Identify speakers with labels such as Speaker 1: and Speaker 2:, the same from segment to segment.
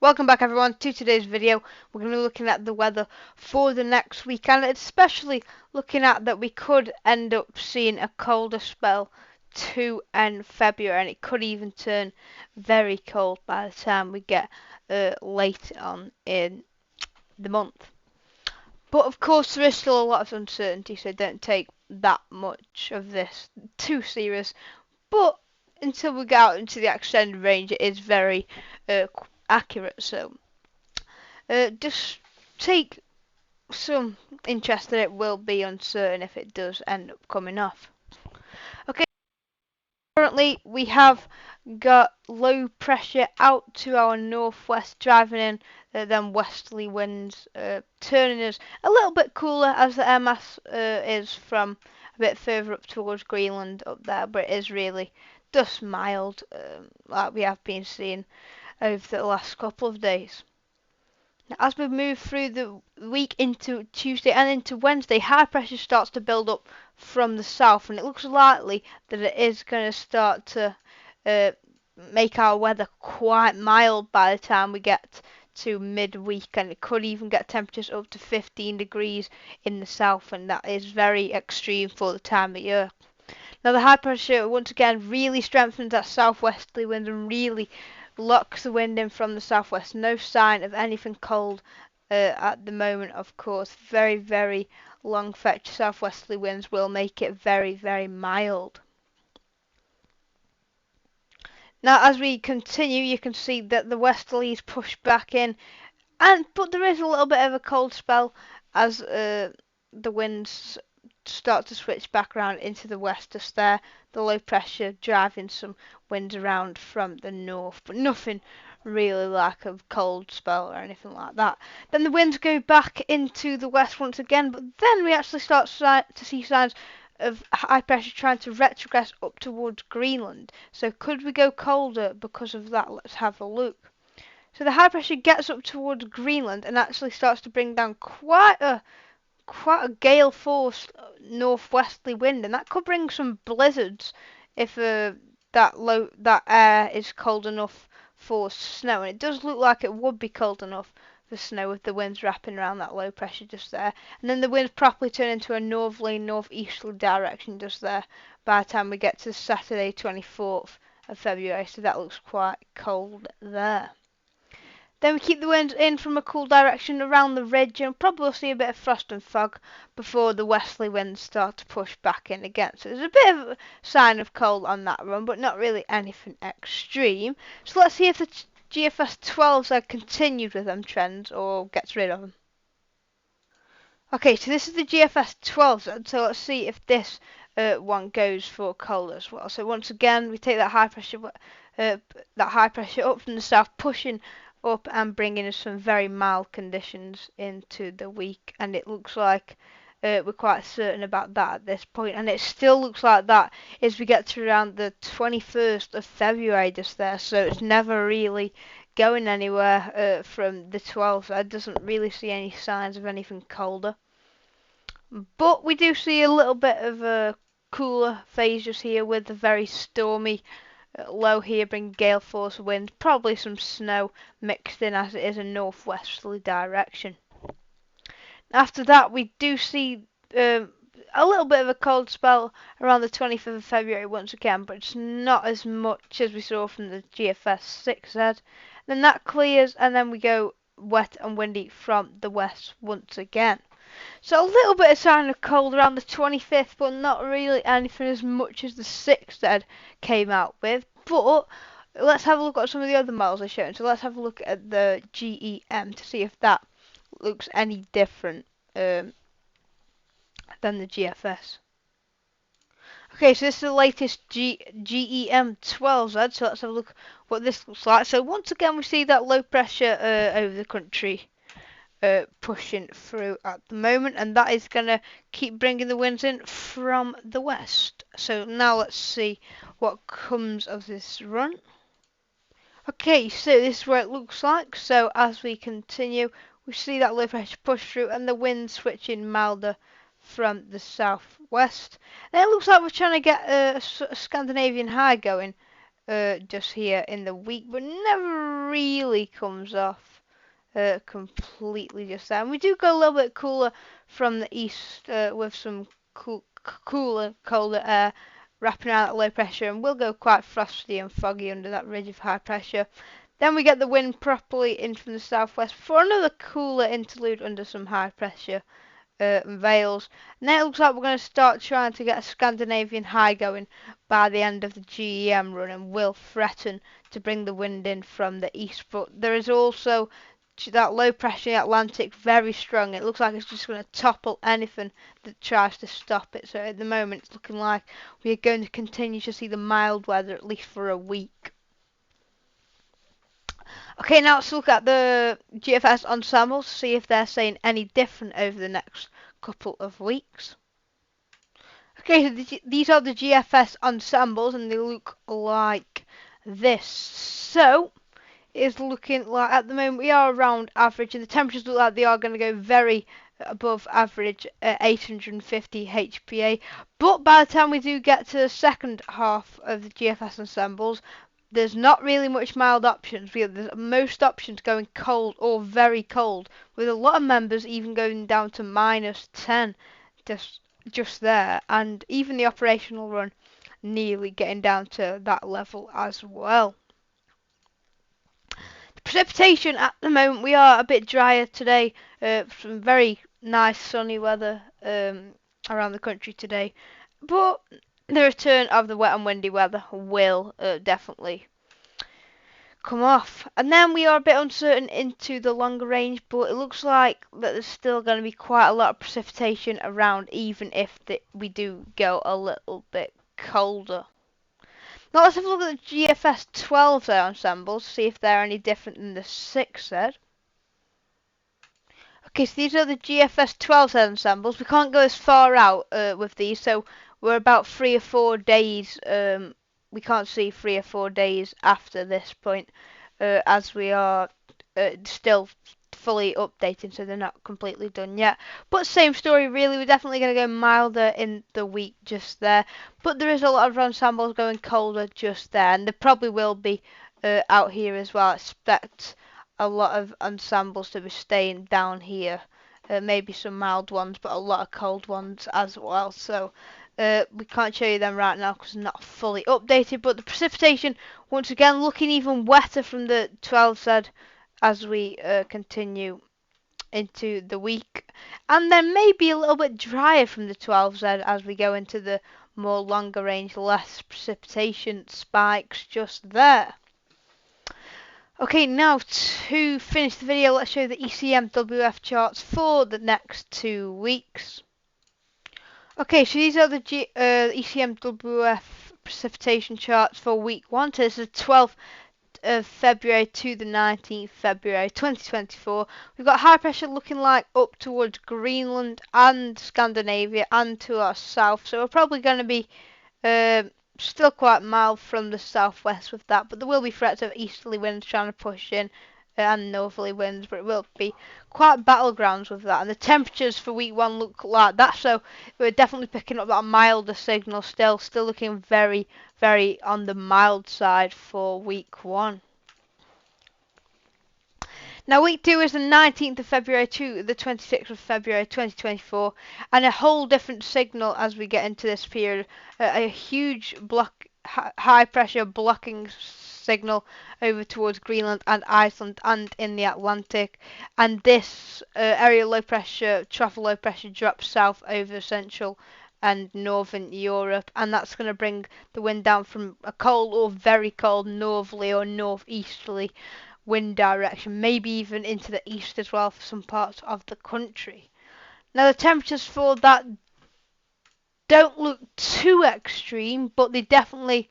Speaker 1: Welcome back everyone to today's video. We're going to be looking at the weather for the next week, and especially looking at that we could end up seeing a colder spell to end February, and it could even turn very cold by the time we get late on in the month. But of course there is still a lot of uncertainty, so don't take that much of this too serious. But until we get out into the extended range, it is very accurate. So just take some interest that it will be uncertain if it does end up coming off. Okay, currently we have got low pressure out to our northwest, driving in them westerly winds, turning us a little bit cooler as the air mass is from a bit further up towards Greenland up there, but it is really just mild, like we have been seeing over the last couple of days. Now, as we move through the week into Tuesday and into Wednesday, high pressure starts to build up from the south, and it looks likely that it is going to start to make our weather quite mild by the time we get to midweek, and it could even get temperatures up to 15 degrees in the south, and that is very extreme for the time of year. Now the high pressure once again really strengthens that southwesterly wind and really locks the wind in from the southwest. No sign of anything cold at the moment, of course. Very, very long fetch southwesterly winds will make it very, very mild. Now as we continue, you can see that the westerlies push back in, but there is a little bit of a cold spell as the winds start to switch back around into the west. Just there, the low pressure driving some winds around from the north, but nothing really like a cold spell or anything like that. Then the winds go back into the west once again, but then we actually start to see signs of high pressure trying to retrogress up towards Greenland. So could we go colder because of that? Let's have a look. So the high pressure gets up towards Greenland and actually starts to bring down quite a gale force northwesterly wind, and that could bring some blizzards if that air is cold enough for snow. And it does look like it would be cold enough for snow with the winds wrapping around that low pressure just there, and then the winds properly turn into a northerly northeasterly direction just there by the time we get to Saturday 24th of February. So that looks quite cold there. Then we keep the winds in from a cool direction around the ridge, and probably will see a bit of frost and fog before the westerly winds start to push back in again. So there's a bit of a sign of cold on that run, but not really anything extreme. So let's see if the GFS 12s are continued with them trends or gets rid of them. Okay, so this is the GFS 12s, so let's see if this one goes for cold as well. So once again, we take that high pressure up from the south, pushing up and bringing us some very mild conditions into the week, and it looks like we're quite certain about that at this point, and it still looks like that as we get to around the 21st of February just there. So it's never really going anywhere from the 12th. I doesn't really see any signs of anything colder, but we do see a little bit of a cooler phase just here with a very stormy low here, bring gale force winds, probably some snow mixed in as it is a northwesterly direction. After that, we do see a little bit of a cold spell around the 25th of February once again, but it's not as much as we saw from the GFS 6Z. Then that clears, and then we go wet and windy from the west once again. So a little bit of sign of cold around the 25th, but not really anything as much as the 6Z came out with. But let's have a look at some of the other models I showed. So let's have a look at the GEM to see if that looks any different than the GFS. Okay, so this is the latest GEM 12Z, so let's have a look what this looks like. So once again we see that low pressure over the country pushing through at the moment, and that is going to keep bringing the winds in from the west. So now let's see what comes of this run. Okay, so this is what it looks like. So as we continue, we see that low pressure push through and the wind switching milder from the southwest. And it looks like we're trying to get a Scandinavian high going just here in the week, but never really comes off completely just there. And we do go a little bit cooler from the east with some cooler, colder air wrapping around that low pressure, and we'll go quite frosty and foggy under that ridge of high pressure. Then we get the wind properly in from the southwest for another cooler interlude under some high pressure veils. And then it looks like we're going to start trying to get a Scandinavian high going by the end of the GEM run, and will threaten to bring the wind in from the east. But there is also that low pressure in the Atlantic very strong. It looks like it's just going to topple anything that tries to stop it. So at the moment it's looking like we are going to continue to see the mild weather at least for a week. Okay, now let's look at the GFS ensembles, see if they're saying any different over the next couple of weeks. Okay, so these are the GFS ensembles, and they look like this. So is looking like at the moment we are around average, and the temperatures look like they are going to go very above average at 850 HPA. But by the time we do get to the second half of the GFS ensembles, there's not really much mild options. There's most options going cold or very cold, with a lot of members even going down to -10 just there, and even the operational run nearly getting down to that level as well. Precipitation at the moment, we are a bit drier today, some very nice sunny weather around the country today, but the return of the wet and windy weather will definitely come off. And then we are a bit uncertain into the longer range, but it looks like that there's still going to be quite a lot of precipitation around, even if we do go a little bit colder. Now let's have a look at the GFS 12Z ensembles, see if they're any different than the 6Z. Okay, so these are the GFS 12Z ensembles. We can't go as far out with these, so we're about 3 or 4 days. We can't see 3 or 4 days after this point, as we are still fully updating, so they're not completely done yet. But same story really, we're definitely going to go milder in the week just there, but there is a lot of ensembles going colder just there, and there probably will be out here as well. I expect a lot of ensembles to be staying down here, maybe some mild ones, but a lot of cold ones as well. So we can't show you them right now because they're not fully updated, but the precipitation once again looking even wetter from the 12Z as we continue into the week, and then maybe a little bit drier from the 12Z as we go into the more longer range, less precipitation spikes just there. Okay, now to finish the video, let's show the ECMWF charts for the next 2 weeks. Okay, so these are the ECMWF precipitation charts for week 1. So this is the 12th of February to the 19th February 2024. We've got high pressure looking like up towards Greenland and Scandinavia and to our south, so we're probably going to be still quite mild from the southwest with that, but there will be threats of easterly winds trying to push in and northerly winds, but it will be quite battlegrounds with that. And the temperatures for week 1 look like that, so we're definitely picking up that milder signal still looking very, very on the mild side for week 1. Now week 2 is the 19th of February to the 26th of February 2024, and a whole different signal as we get into this period. A huge high pressure blocking signal over towards Greenland and Iceland and in the Atlantic, and this area low pressure, trough low pressure drops south over central and northern Europe, and that's going to bring the wind down from a cold or very cold northerly or northeasterly wind direction, maybe even into the east as well for some parts of the country. Now the temperatures for that don't look too extreme, but they definitely,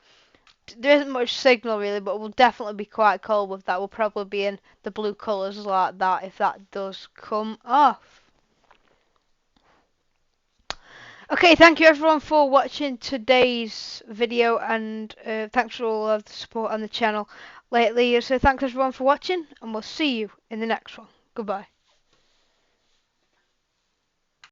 Speaker 1: there isn't much signal really, but we'll definitely be quite cold with that. We'll probably be in the blue colours like that if that does come off. Okay, thank you everyone for watching today's video, and thanks for all of the support on the channel lately. So thanks everyone for watching, and we'll see you in the next one. Goodbye.